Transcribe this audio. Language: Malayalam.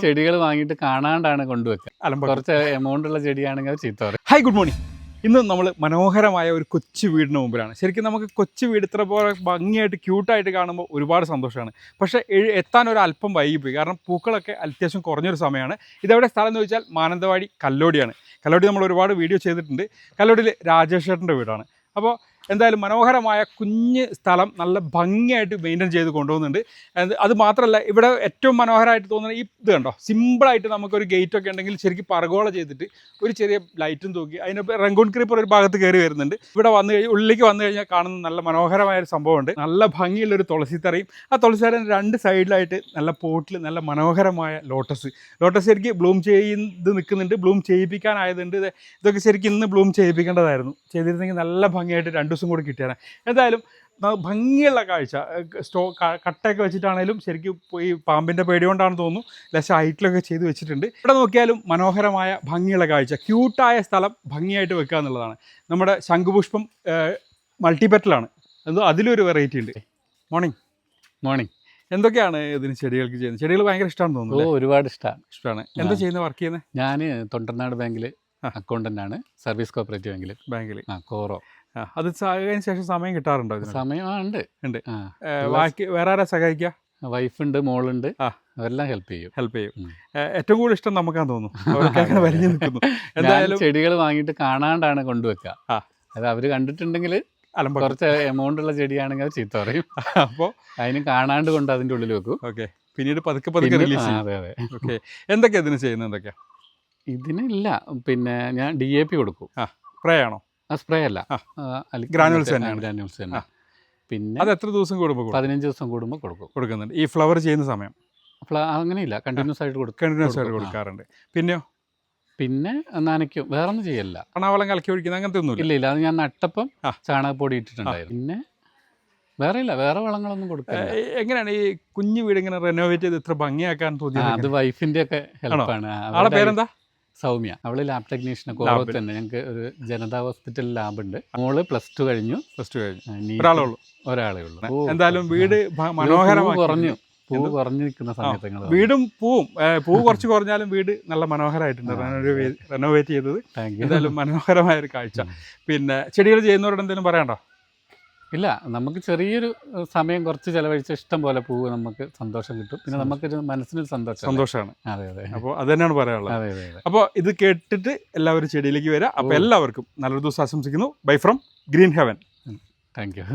ചെടികൾ വാങ്ങിയിട്ട് കാണാണ്ടാണ് കൊണ്ടുവെക്കുക. കുറച്ച് എമൗണ്ട് ഉള്ള ചെടിയാണെങ്കിൽ അത് ചീത്ത പറയും. Hi, good morning. ഇന്ന് നമ്മൾ മനോഹരമായ ഒരു കൊച്ചു വീടിന് മുമ്പിലാണ്. ശരിക്കും നമുക്ക് കൊച്ചു വീട് ഇത്ര പോലെ ഭംഗിയായിട്ട് ക്യൂട്ടായിട്ട് കാണുമ്പോൾ ഒരുപാട് സന്തോഷമാണ്. പക്ഷേ എത്താൻ ഒരു അല്പം വൈകിപ്പോയി. കാരണം പൂക്കളൊക്കെ അത്യാവശ്യം കുറഞ്ഞൊരു സമയമാണ്. ഇതെവിടെ സ്ഥലം എന്ന് ചോദിച്ചാൽ മാനന്തവാടി കല്ലോടിയാണ്. കല്ലോടി നമ്മൾ ഒരുപാട് വീഡിയോ ചെയ്തിട്ടുണ്ട്. കല്ലോടിയിൽ രാജേഷ് ചേട്ടൻ്റെ വീടാണ്. അപ്പോൾ എന്തായാലും മനോഹരമായ കുഞ്ഞ് സ്ഥലം നല്ല ഭംഗിയായിട്ട് മെയിൻറ്റെയിൻ ചെയ്ത് കൊണ്ടുപോകുന്നുണ്ട്. അത് മാത്രമല്ല, ഇവിടെ ഏറ്റവും മനോഹരമായിട്ട് തോന്നുന്നത് ഈ ഇത് കണ്ടോ, സിമ്പിളായിട്ട് നമുക്കൊരു ഗേറ്റൊക്കെ ഉണ്ടെങ്കിൽ ശരിക്കും പർഗോള ചെയ്തിട്ട് ഒരു ചെറിയ ലൈറ്റും തൂക്കി അതിനൊപ്പം റംഗൂൺ ക്രീപ്പർ ഒരു ഭാഗത്ത് കയറി വരുന്നുണ്ട്. ഇവിടെ വന്നു കഴിഞ്ഞാൽ ഉള്ളിലേക്ക് വന്നു കഴിഞ്ഞാൽ കാണുന്ന നല്ല മനോഹരമായ ഒരു സംഭവമുണ്ട്. നല്ല ഭംഗിയുള്ളൊരു തുളസിത്തറയും ആ തുളസിത്തറ രണ്ട് സൈഡിലായിട്ട് നല്ല പോട്ടിൽ നല്ല മനോഹരമായ ലോട്ടസ് ശരിക്കും ബ്ലൂം ചെയ്ത് നിൽക്കുന്നുണ്ട്. ബ്ലൂം ചെയ്യിപ്പിക്കാനായതുണ്ട്. ഇതൊക്കെ ശരിക്കും ഇന്ന് ബ്ലൂം ചെയ്യിപ്പിക്കേണ്ടതായിരുന്നു. ചെയ്തിരുന്നെങ്കിൽ നല്ല ഭംഗിയായിട്ട് 2 ദിവസം കൂടി കിട്ടിയാണ്. എന്തായാലും ഭംഗിയുള്ള കാഴ്ച. കട്ടയൊക്കെ വെച്ചിട്ടാണേലും ശരിക്കും ഈ പാമ്പിൻ്റെ പേടി കൊണ്ടാണെന്ന് തോന്നുന്നു ലെസ് ഹൈറ്റിലൊക്കെ ചെയ്ത് വെച്ചിട്ടുണ്ട്. ഇവിടെ നോക്കിയാലും മനോഹരമായ ഭംഗിയുള്ള കാഴ്ച. ക്യൂട്ടായ സ്ഥലം ഭംഗിയായിട്ട് വെക്കുക എന്നുള്ളതാണ്. നമ്മുടെ ശംഖുപുഷ്പം മൾട്ടിപെറ്റലാണ്. അതിലൊരു വെറൈറ്റി ഉണ്ട്. മോർണിംഗ്. എന്തൊക്കെയാണ് ഇതിന് ചെടികൾക്ക് ചെയ്യുന്നത്? ചെടികൾ ഭയങ്കര ഇഷ്ടമാണെന്ന് തോന്നുന്നു. ഒരുപാട് ഇഷ്ടമാണ്. എന്താ ചെയ്യുന്നത്? വർക്ക് ചെയ്യുന്നത്? ഞാൻ തൊണ്ടർനാട് ബാങ്കിൽ അക്കൗണ്ടൻ്റ് ആണ്. സർവീസ് കോപ്പറേറ്റീവ് ബാങ്കിൽ കോറോ. അത് അതിന് ശേഷം സമയം കിട്ടാറുണ്ടോ? സമയമുണ്ട്. ബാക്കി വേറെ ആരാ സഹായിക്കുക? വൈഫുണ്ട്, മോളുണ്ട്, അതെല്ലാം ഹെൽപ്പ് ചെയ്യും. ഏറ്റവും കൂടുതൽ ഇഷ്ടം നമുക്കാന്ന് തോന്നുന്നു. അവർക്ക് വലിഞ്ഞു നിൽക്കുന്നു. എന്തായാലും ചെടികൾ വാങ്ങിയിട്ട് കാണാണ്ടാണ് കൊണ്ടുവെക്കുക. അത് അവര് കണ്ടിട്ടുണ്ടെങ്കിൽ കുറച്ച് എമൗണ്ട് ഉള്ള ചെടിയാണെങ്കിൽ അത് ചീത്ത പറയും. അപ്പോൾ അതിന് കാണാണ്ട് കൊണ്ട് അതിൻ്റെ ഉള്ളിൽ വെക്കും. ഓക്കെ, പിന്നീട് പതുക്കെ റിലീസ് ചെയ്യും. അതെ. ഓക്കെ, എന്തൊക്കെയാ ഇതിന് ചെയ്യുന്നത്? എന്തൊക്കെയാ ഇതിനില്ല, പിന്നെ ഞാൻ DAP കൊടുക്കും. സ്പ്രേ ആണോ? സ്പ്രേ അല്ല, ഗ്രാനുവൽസ് തന്നെ. പിന്നെ അത് എത്ര ദിവസം കൂടുമ്പോൾ? 15 ദിവസം കൂടുമ്പോൾ കൊടുക്കുന്നുണ്ട്. ഈ ഫ്ലവർ ചെയ്യുന്ന സമയം അങ്ങനെയില്ല, കണ്ടിന്യൂസ് ആയിട്ട് കൊടുക്കാറുണ്ട്. പിന്നെ നനയ്ക്കും, വേറെ ഒന്നും ചെയ്യല്ല. കണാവളം കലക്കി ഒഴിക്കുന്ന അങ്ങനത്തെ ഒന്നും ഇല്ല. അത് ഞാൻ നട്ടപ്പം ചാണകപ്പൊടി ഇട്ടിട്ടുണ്ടായിരുന്നു. പിന്നെ വേറെ വളങ്ങളൊന്നും കൊടുക്കില്ല. എങ്ങനെയാണ് ഈ കുഞ്ഞു വീട് ഇങ്ങനെ റെനോവേറ്റ് ചെയ്ത് ഇത്ര ഭംഗിയാക്കാൻ തോന്നിയത്? അത് വൈഫിന്റെ ഒക്കെ ഹെൽപ്പാണ്. ആളുടെ പേരെന്താ? സൗമ്യ. അവള് ലാബ് ടെക്നീഷ്യൻ. കോറോത്ത് തന്നെ ഞങ്ങൾക്ക് ഒരു ജനതാ ഹോസ്പിറ്റൽ ലാബുണ്ട്. മോള് +2 കഴിഞ്ഞു. ഒരാളേ ഉള്ളൂ. എന്തായാലും വീട് മനോഹരമായി പൂ കുറഞ്ഞു നിൽക്കുന്ന സമയത്ത് വീടും പൂ കുറച്ച് കുറഞ്ഞാലും വീട് നല്ല മനോഹരമായിട്ടുണ്ട്. റെനോവേറ്റ് ചെയ്തത് എന്തായാലും മനോഹരമായ ഒരു കാഴ്ച. പിന്നെ ചെടികൾ ചെയ്യുന്നവരോട് എന്തെങ്കിലും പറയണ്ടോ? ഇല്ല, നമുക്ക് ചെറിയൊരു സമയം കുറച്ച് ചിലവഴിച്ച ഇഷ്ടം പോലെ പൂവ് നമുക്ക് സന്തോഷം കിട്ടും. പിന്നെ നമുക്കൊരു മനസ്സിനൊരു സന്തോഷമാണ്. അതെ. അപ്പോൾ അത് തന്നെയാണ് പറയാനുള്ളത്. അതെ. അപ്പോൾ ഇത് കേട്ടിട്ട് എല്ലാവരും ചെടിയിലേക്ക് വരാം. അപ്പോൾ എല്ലാവർക്കും നല്ലൊരു ദിവസം ആശംസിക്കുന്നു. Bye from green heaven. Thank you.